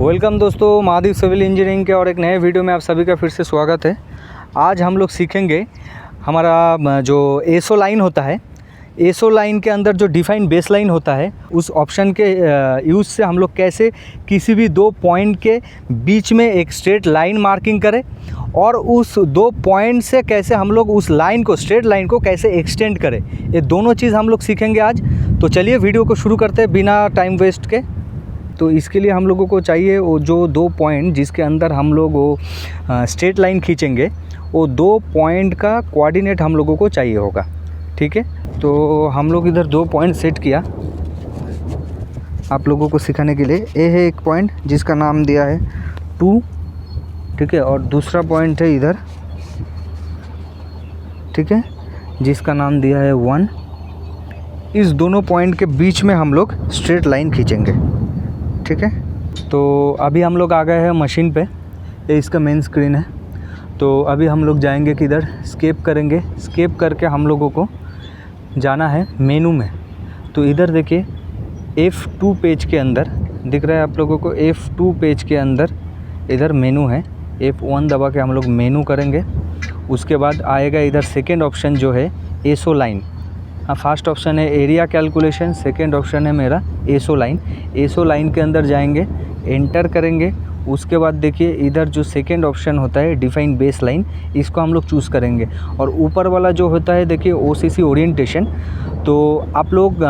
Welcome दोस्तों, महादीप civil engineering के और एक नए वीडियो में आप सभी का फिर से स्वागत है। आज हम लोग सीखेंगे हमारा जो एसओ लाइन होता है, एसओ लाइन के अंदर जो डिफाइन बेस लाइन होता है, उस ऑप्शन के यूज़ से हम लोग कैसे किसी भी दो पॉइंट के बीच में एक स्ट्रेट लाइन मार्किंग करें और उस दो पॉइंट से कैसे हम लोग उस लाइन को, स्ट्रेट लाइन को कैसे एक्सटेंड करें, ये दोनों चीज़ हम लोग सीखेंगे आज। तो चलिए वीडियो को शुरू करते हैं बिना टाइम वेस्ट के। तो इसके लिए हम लोगों को चाहिए वो जो दो पॉइंट जिसके अंदर हम लोग वो स्ट्रेट लाइन खींचेंगे, वो दो पॉइंट का कोऑर्डिनेट हम लोगों को चाहिए होगा। ठीक है, तो हम लोग इधर दो पॉइंट सेट किया आप लोगों को सिखाने के लिए। ये है एक पॉइंट जिसका नाम दिया है 2, ठीक है, और दूसरा पॉइंट है इधर, ठीक है, जिसका नाम दिया है 1। इस दोनों पॉइंट के बीच में हम लोग स्ट्रेट लाइन खींचेंगे। ठीक है, तो अभी हम लोग आ गए हैं मशीन पे, ये इसका मेन स्क्रीन है। तो अभी हम लोग जाएंगे किधर, स्केप करेंगे। स्केप करके हम लोगों को जाना है मेनू में। तो इधर देखिए F2 पेज के अंदर दिख रहा है आप लोगों को, F2 पेज के अंदर इधर मेनू है। F1 दबा के हम लोग मेनू करेंगे। उसके बाद आएगा इधर सेकेंड ऑप्शन जो है एसओ लाइन। फर्स्ट ऑप्शन है एरिया कैलकुलेशन, सेकेंड ऑप्शन है मेरा एसओ लाइन। एसओ लाइन के अंदर जाएंगे, एंटर करेंगे। उसके बाद देखिए इधर जो सेकेंड ऑप्शन होता है डिफाइन बेस लाइन, इसको हम लोग चूज़ करेंगे। और ऊपर वाला जो होता है देखिए ओसीसी ओरिएंटेशन, तो आप लोग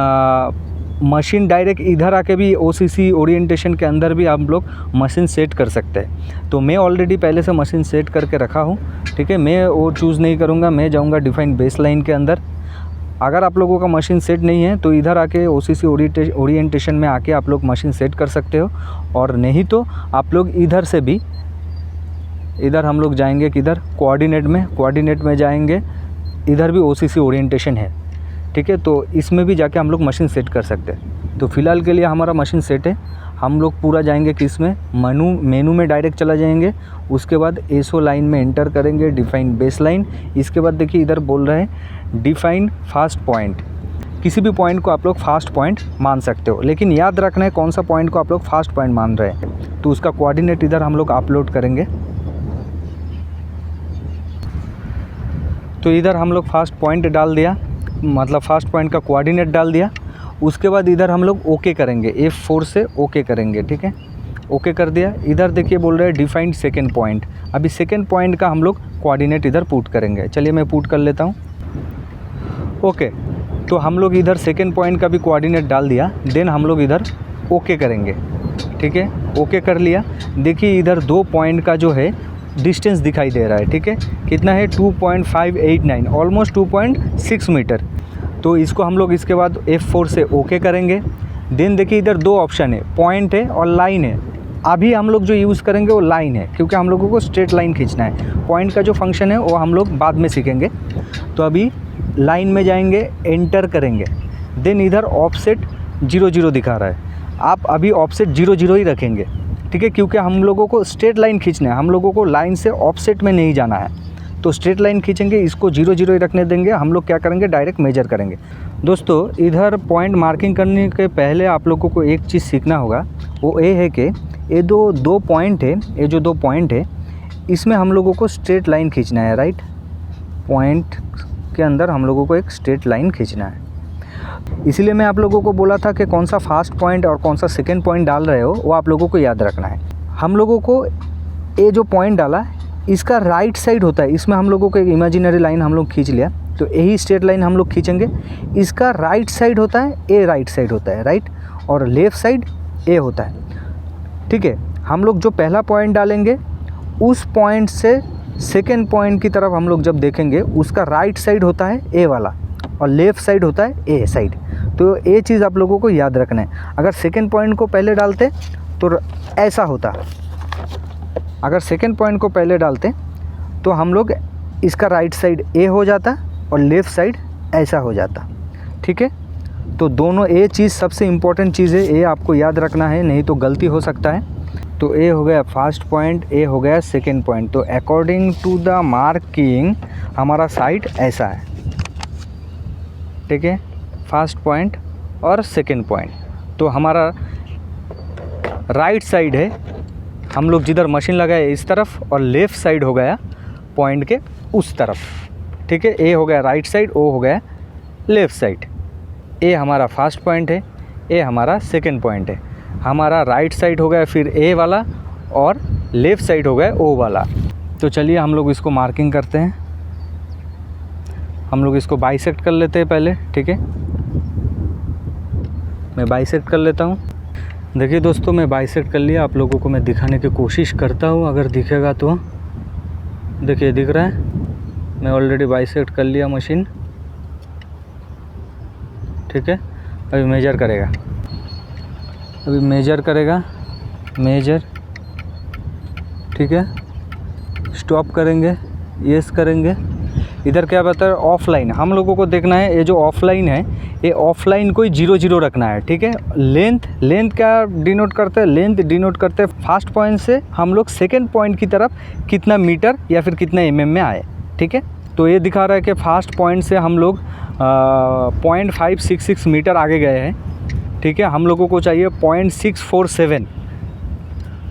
मशीन डायरेक्ट इधर आके भी ओसीसी ओरिएंटेशन के अंदर भी आप लोग मशीन सेट कर सकते हैं। तो मैं ऑलरेडी पहले से मशीन सेट करके रखा हूँ। ठीक है, मैं वो चूज़ नहीं करूँगा, मैं जाऊँगा डिफाइन बेस लाइन के अंदर। अगर आप लोगों का मशीन सेट नहीं है तो इधर आके ओसीसी ओरिएंटेशन में आके आप लोग मशीन सेट कर सकते हो, और नहीं तो आप लोग इधर से भी, इधर हम लोग जाएंगे किधर, कोऑर्डिनेट में जाएंगे। इधर भी ओसीसी ओरिएंटेशन है। ठीक है, तो इसमें भी जाके हम लोग मशीन सेट कर सकते हैं। तो फ़िलहाल के लिए हमारा मशीन सेट है। हम लोग पूरा जाएंगे किस में, मेनू में डायरेक्ट चला जाएंगे। उसके बाद एसओ लाइन में एंटर करेंगे, डिफाइन बेस लाइन। इसके बाद देखिए इधर बोल रहे हैं डिफाइन फास्ट पॉइंट। किसी भी पॉइंट को आप लोग फास्ट पॉइंट मान सकते हो, लेकिन याद रखना है कौन सा पॉइंट को आप लोग फास्ट पॉइंट मान रहे हैं। तो उसका कोऑर्डिनेट इधर हम लोग अपलोड करेंगे। तो इधर हम लोग फास्ट पॉइंट डाल दिया, मतलब फास्ट पॉइंट का कोऑर्डिनेट डाल दिया। उसके बाद इधर हम लोग ओके करेंगे, F4 से ओके करेंगे। ठीक है, ओके कर दिया। इधर देखिए बोल रहे हैं डिफाइंड सेकेंड पॉइंट। अभी सेकेंड पॉइंट का हम लोग कोऑर्डिनेट इधर पुट करेंगे। चलिए मैं पुट कर लेता हूँ। ओके, तो हम लोग इधर सेकेंड पॉइंट का भी कोऑर्डिनेट डाल दिया। देन हम लोग इधर ओके करेंगे। ठीक है, ओके कर लिया। देखिए इधर दो पॉइंट का जो है डिस्टेंस दिखाई दे रहा है। ठीक है, कितना है 2.589, ऑलमोस्ट 2.6 मीटर। तो इसको हम लोग इसके बाद F4 से ओके करेंगे। देन देखिए इधर दो ऑप्शन है, पॉइंट है और लाइन है। अभी हम लोग जो यूज़ करेंगे वो लाइन है, क्योंकि हम लोगों को स्ट्रेट लाइन खींचना है। पॉइंट का जो फंक्शन है वो हम लोग बाद में सीखेंगे। तो अभी लाइन में जाएंगे, एंटर करेंगे। देन इधर ऑफसेट 0 दिखा रहा है, आप अभी ऑफसेट 0 ही रखेंगे। ठीक है, क्योंकि हम लोगों को स्ट्रेट लाइन खींचना है, हम लोगों को लाइन से ऑफसेट में नहीं जाना है। तो स्ट्रेट लाइन खींचेंगे, इसको 0 ही रखने देंगे। हम लोग क्या करेंगे, डायरेक्ट मेजर करेंगे। दोस्तों इधर पॉइंट मार्किंग करने के पहले आप लोगों को एक चीज़ सीखना होगा, वो ये है कि ये दो पॉइंट है, ये जो दो पॉइंट है इसमें हम लोगों को स्ट्रेट लाइन खींचना है। राइट, पॉइंट के अंदर हम लोगों को एक स्ट्रेट लाइन खींचना है। इसीलिए मैं आप लोगों को बोला था कि कौन सा फास्ट पॉइंट और कौन सा सेकेंड पॉइंट डाल रहे हो वो आप लोगों को याद रखना है। हम लोगों को ये जो पॉइंट डाला इसका राइट साइड होता है, इसमें हम लोगों को एक इमेजिनरी लाइन हम लोग खींच लिया, तो यही स्ट्रेट लाइन हम लोग खींचेंगे। इसका राइट साइड होता है, ए राइट साइड होता है, राइट, और लेफ़्ट साइड ए होता है। ठीक है, हम लोग जो पहला पॉइंट डालेंगे उस पॉइंट से सेकेंड पॉइंट की तरफ हम लोग जब देखेंगे, उसका राइट साइड होता है ए वाला और लेफ़्ट साइड होता है ए साइड। तो ये चीज़ आप लोगों को याद रखना है। अगर सेकेंड पॉइंट को पहले डालते तो ऐसा होता, अगर सेकेंड पॉइंट को पहले डालते तो हम लोग इसका राइट साइड ए हो जाता और लेफ़्ट साइड ऐसा हो जाता। ठीक है, तो दोनों ये चीज़ सबसे इम्पोर्टेंट चीज़ है, ये आपको याद रखना है, नहीं तो गलती हो सकता है। तो ए हो गया फर्स्ट पॉइंट, ए हो गया सेकेंड पॉइंट। तो अकॉर्डिंग टू द मार्किंग हमारा साइड ऐसा है। ठीक है, फर्स्ट पॉइंट और सेकेंड पॉइंट। तो हमारा राइट साइड है हम लोग जिधर मशीन लगाए इस तरफ और लेफ़्ट साइड हो गया पॉइंट के उस तरफ, ठीक है। ए हो गया राइट साइड, ओ हो गया लेफ़्ट साइड। ए हमारा फर्स्ट पॉइंट है, ए हमारा सेकंड पॉइंट है। हमारा राइट साइड हो गया फिर ए वाला और लेफ़्ट साइड हो गया ओ वाला। तो चलिए हम लोग इसको मार्किंग करते हैं। हम लोग इसको बाइसेक्ट कर लेते हैं पहले, ठीक है। मैं बाइसेक्ट कर लेता हूँ। देखिए दोस्तों, मैं बाइसेक्ट कर लिया। आप लोगों को मैं दिखाने की कोशिश करता हूँ, अगर दिखेगा तो। देखिए दिख रहा है, मैं ऑलरेडी बाइसेक्ट कर लिया मशीन, ठीक है। अभी मेजर करेगा, अभी मेजर करेगा, मेजर, ठीक है। स्टॉप करेंगे, यस करेंगे। इधर क्या बता है ऑफलाइन, हम लोगों को देखना है ये जो ऑफलाइन है, ये ऑफलाइन को ही 0 0 रखना है, ठीक है। लेंथ क्या डिनोट करते हैं, लेंथ डिनोट करते हैं फर्स्ट पॉइंट से हम लोग सेकंड पॉइंट की तरफ कितना मीटर या फिर कितना mm में आए, ठीक है। तो ये दिखा रहा है कि फर्स्ट पॉइंट से हम लोग 0.566 मीटर आगे गए हैं, ठीक है। हम लोगों को चाहिए 0.647।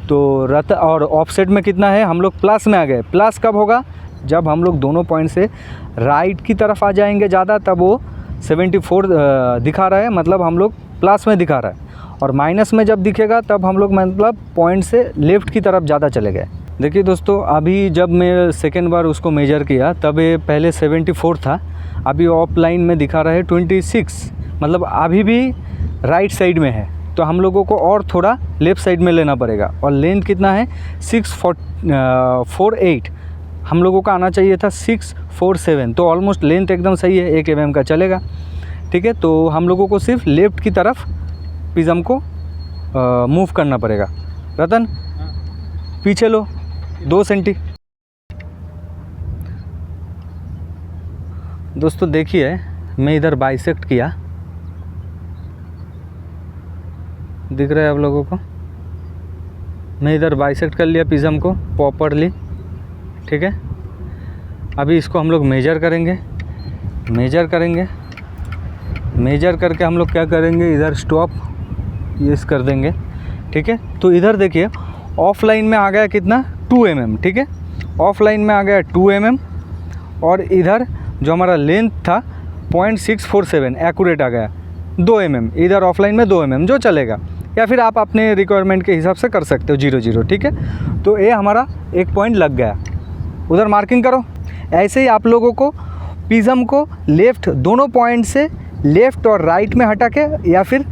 तो रत और ऑफसेट में कितना है, हम लोग प्लस में आ गए। प्लस कब होगा, जब हम लोग दोनों पॉइंट से राइट की तरफ आ जाएंगे ज़्यादा, तब वो 74 दिखा रहा है, मतलब हम लोग प्लस में दिखा रहा है। और माइनस में जब दिखेगा तब हम लोग मतलब पॉइंट से लेफ़्ट की तरफ ज़्यादा चले गए। देखिए दोस्तों, अभी जब मैं सेकेंड बार उसको मेजर किया तब ये पहले 74 था, अभी ऑफलाइन में दिखा रहा है 26, मतलब अभी भी राइट साइड में है। तो हम लोगों को और थोड़ा लेफ़्ट साइड में लेना पड़ेगा। और लेंथ कितना है 648, हम लोगों का आना चाहिए था 647। तो ऑलमोस्ट लेंथ एकदम सही है, 1 mm का चलेगा, ठीक है। तो हम लोगों को सिर्फ लेफ़्ट की तरफ प्रिज्म को मूव करना पड़ेगा। रतन पीछे लो 2 सेंटी। दोस्तों देखिए, मैं इधर बाइसेक्ट किया, दिख रहा है आप लोगों को। मैं इधर बाइसेक्ट कर लिया प्रिज्म को प्रॉपरली, ठीक है। अभी इसको हम लोग मेजर करेंगे, मेजर करेंगे, मेजर करके हम लोग क्या करेंगे, इधर स्टॉप यस कर देंगे, ठीक है। तो इधर देखिए ऑफलाइन में आ गया कितना 2 mm, ठीक है। ऑफलाइन में आ गया 2 mm और इधर जो हमारा लेंथ था 0.647 एक्यूरेट आ गया 2 mm। इधर ऑफलाइन में 2 mm जो चलेगा, या फिर आप अपने रिक्वायरमेंट के हिसाब से कर सकते हो 0 0, ठीक है। तो ये हमारा एक पॉइंट लग गया, उधर मार्किंग करो। ऐसे ही आप लोगों को प्रिज्म को लेफ़्ट दोनों पॉइंट से लेफ़्ट और राइट में हटा के या फिर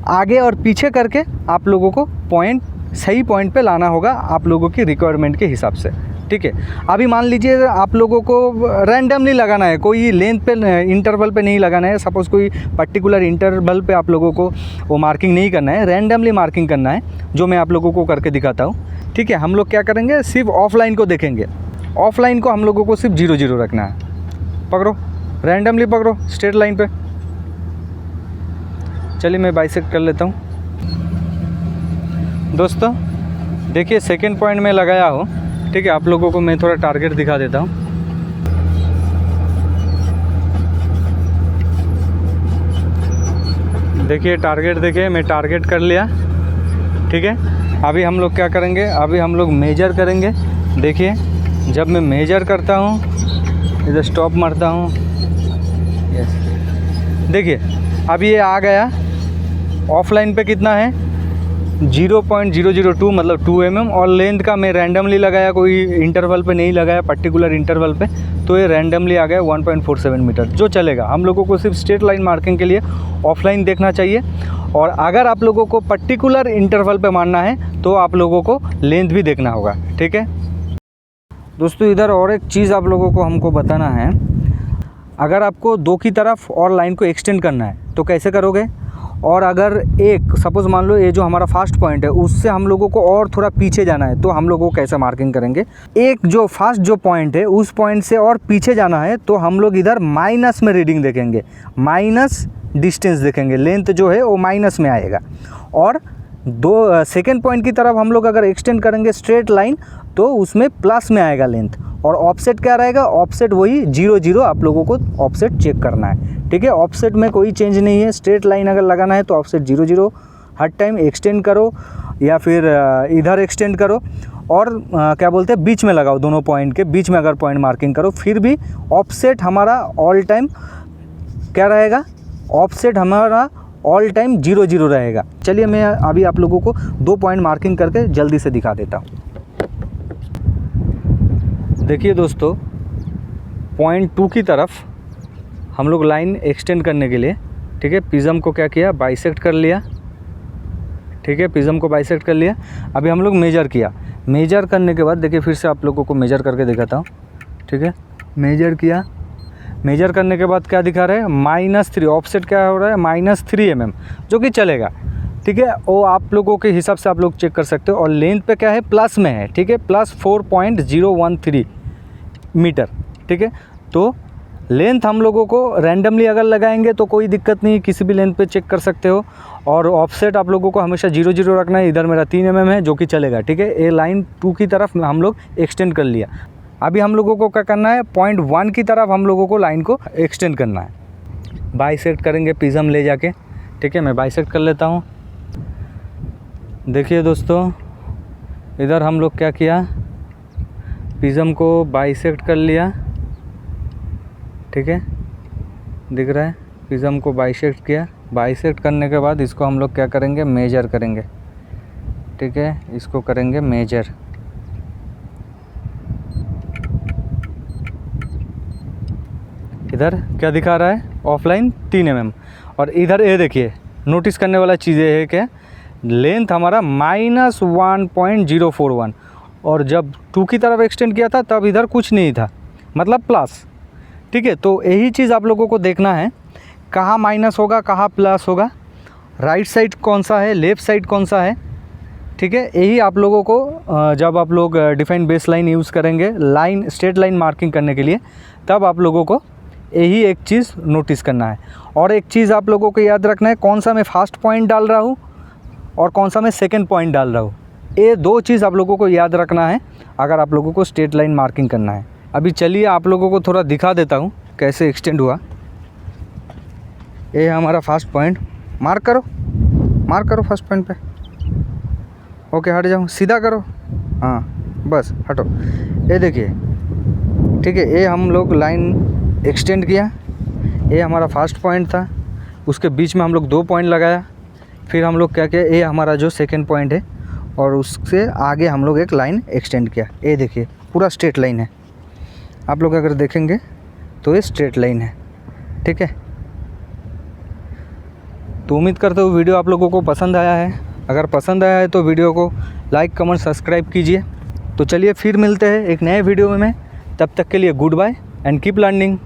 आगे और पीछे करके आप लोगों को पॉइंट सही पॉइंट पे लाना होगा आप लोगों की रिक्वायरमेंट के हिसाब से, ठीक है। अभी मान लीजिए आप लोगों को रैंडमली लगाना है, कोई लेंथ पे इंटरवल पे नहीं लगाना है। सपोज़ कोई पर्टिकुलर इंटरवल पे आप लोगों को वो मार्किंग नहीं करना है, रैंडमली मार्किंग करना है, जो मैं आप लोगों को करके दिखाता हूँ, ठीक है। हम लोग क्या करेंगे, सिर्फ ऑफलाइन को देखेंगे। ऑफलाइन को हम लोगों को सिर्फ 0 0 रखना है। पकड़ो, रैंडमली पकड़ो स्ट्रेट लाइन पे। चलिए मैं बाइसेक्ट कर लेता हूँ। दोस्तों देखिए सेकंड पॉइंट में लगाया हो, ठीक है। आप लोगों को मैं थोड़ा टारगेट दिखा देता हूँ। देखिए टारगेट, देखिए मैं टारगेट कर लिया, ठीक है। अभी हम लोग क्या करेंगे, अभी हम लोग मेजर करेंगे। देखिए जब मैं मेजर करता हूँ, इधर स्टॉप मारता हूँ, यस। देखिए अब ये आ गया ऑफलाइन पे कितना है 0.002 मतलब 2 mm। और लेंथ का मैं रैंडमली लगाया, कोई इंटरवल पे नहीं लगाया, पर्टिकुलर इंटरवल पे, तो ये रैंडमली आ गया 1.47 मीटर जो चलेगा। हम लोगों को सिर्फ स्ट्रेट लाइन मार्किंग के लिए ऑफलाइन देखना चाहिए। और अगर आप लोगों को पर्टिकुलर इंटरवल पे मारना है तो आप लोगों को लेंथ भी देखना होगा, ठीक है। दोस्तों इधर और एक चीज़ आप लोगों को हमको बताना है, अगर आपको 2 की तरफ और लाइन को एक्सटेंड करना है तो कैसे करोगे। और अगर एक सपोज़ मान लो ये जो हमारा फर्स्ट पॉइंट है उससे हम लोगों को और थोड़ा पीछे जाना है, तो हम लोगों को कैसे मार्किंग करेंगे। एक जो फर्स्ट जो पॉइंट है उस पॉइंट से और पीछे जाना है तो हम लोग इधर माइनस में रीडिंग देखेंगे, माइनस डिस्टेंस देखेंगे, लेंथ जो है वो माइनस में आएगा। और सेकेंड पॉइंट की तरफ हम लोग अगर एक्सटेंड करेंगे स्ट्रेट लाइन तो उसमें प्लस में आएगा लेंथ। और ऑफसेट क्या रहेगा, ऑफसेट वही 0 0 आप लोगों को ऑफसेट चेक करना है, ठीक है। ऑफसेट में कोई चेंज नहीं है, स्ट्रेट लाइन अगर लगाना है तो ऑफसेट 0 0 हर टाइम एक्सटेंड करो या फिर इधर एक्सटेंड करो और क्या बोलते हैं बीच में लगाओ, दोनों पॉइंट के बीच में अगर पॉइंट मार्किंग करो, फिर भी ऑफसेट हमारा ऑल टाइम क्या रहेगा, ऑफसेट हमारा ऑल टाइम 0 0 रहेगा। चलिए मैं अभी आप लोगों को 2 पॉइंट मार्किंग करके जल्दी से दिखा देता हूँ। देखिए दोस्तों, पॉइंट 2 की तरफ हम लोग लाइन एक्सटेंड करने के लिए, ठीक है, प्रिज्म को क्या किया, बाइसेक्ट कर लिया, ठीक है, प्रिज्म को बाइसेक्ट कर लिया। अभी हम लोग मेजर किया, मेजर करने के बाद देखिए फिर से आप लोगों को मेजर करके दिखाता हूँ, ठीक है, मेजर किया, मेजर करने के बाद क्या दिखा रहा है, -3, ऑफसेट क्या हो रहा है, -3 mm, जो कि चलेगा, ठीक है, वो आप लोगों के हिसाब से आप लोग चेक कर सकते हो। और लेंथ पे क्या है, प्लस में है, ठीक है, प्लस 4.013 मीटर, ठीक है। तो लेंथ हम लोगों को रैंडमली अगर लगाएंगे तो कोई दिक्कत नहीं, किसी भी लेंथ पे चेक कर सकते हो। और ऑफसेट आप लोगों को हमेशा 0 0 रखना है। इधर मेरा 3 mm है जो कि चलेगा, ठीक है। ये लाइन 2 की तरफ हम लोग एक्सटेंड कर लिया। अभी हम लोगों को क्या करना है, पॉइंट 1 की तरफ हम लोगों को लाइन को एक्सटेंड करना है। बाइसेक्ट करेंगे प्रिज्म ले जाके, ठीक है, मैं बाइसेक्ट कर लेता हूँ। देखिए दोस्तों, इधर हम लोग क्या किया, प्रिज्म को बाइसेक्ट कर लिया, ठीक है, दिख रहा है, प्रिज्म को बाइसेक्ट किया। बाइसेक्ट करने के बाद इसको हम लोग क्या करेंगे, मेजर करेंगे, ठीक है, इसको करेंगे मेजर। इधर क्या दिखा रहा है, ऑफलाइन 3 mm। और इधर ये देखिए, नोटिस करने वाला चीज़ ये है कि लेंथ हमारा -1.041, और जब 2 की तरफ एक्सटेंड किया था तब इधर कुछ नहीं था, मतलब प्लस, ठीक है। तो यही चीज़ आप लोगों को देखना है, कहाँ माइनस होगा कहाँ प्लस होगा, राइट साइड कौन सा है, लेफ़्ट साइड कौन सा है, ठीक है। यही आप लोगों को जब आप लोग डिफाइन बेस लाइन यूज़ करेंगे लाइन स्ट्रेट लाइन मार्किंग करने के लिए, तब आप लोगों को यही एक चीज़ नोटिस करना है। और एक चीज़ आप लोगों को याद रखना है, कौन सा मैं फर्स्ट पॉइंट डाल रहा हूँ और कौन सा मैं सेकंड पॉइंट डाल रहा हूँ। ये 2 चीज़ आप लोगों को याद रखना है अगर आप लोगों को स्ट्रेट लाइन मार्किंग करना है। अभी चलिए आप लोगों को थोड़ा दिखा देता हूँ कैसे एक्सटेंड हुआ। ये हमारा फर्स्ट पॉइंट, मार्क करो फर्स्ट पॉइंट पे। ओके, हट जाओ, सीधा करो, हाँ बस हटो। ये देखिए, ठीक है, ये हम लोग लाइन एक्सटेंड किया, ये हमारा फर्स्ट पॉइंट था, उसके बीच में हम लोग 2 पॉइंट लगाया, फिर हम लोग क्या किया, ये हमारा जो सेकंड पॉइंट है और उससे आगे हम लोग एक लाइन एक्सटेंड किया। ये देखिए पूरा स्ट्रेट लाइन है, आप लोग अगर देखेंगे तो ये स्ट्रेट लाइन है, ठीक है। तो उम्मीद करता हूँ वीडियो आप लोगों को पसंद आया है। अगर पसंद आया है तो वीडियो को लाइक कमेंट सब्सक्राइब कीजिए। तो चलिए फिर मिलते हैं एक नए वीडियो में, तब तक के लिए good bye and keep learning.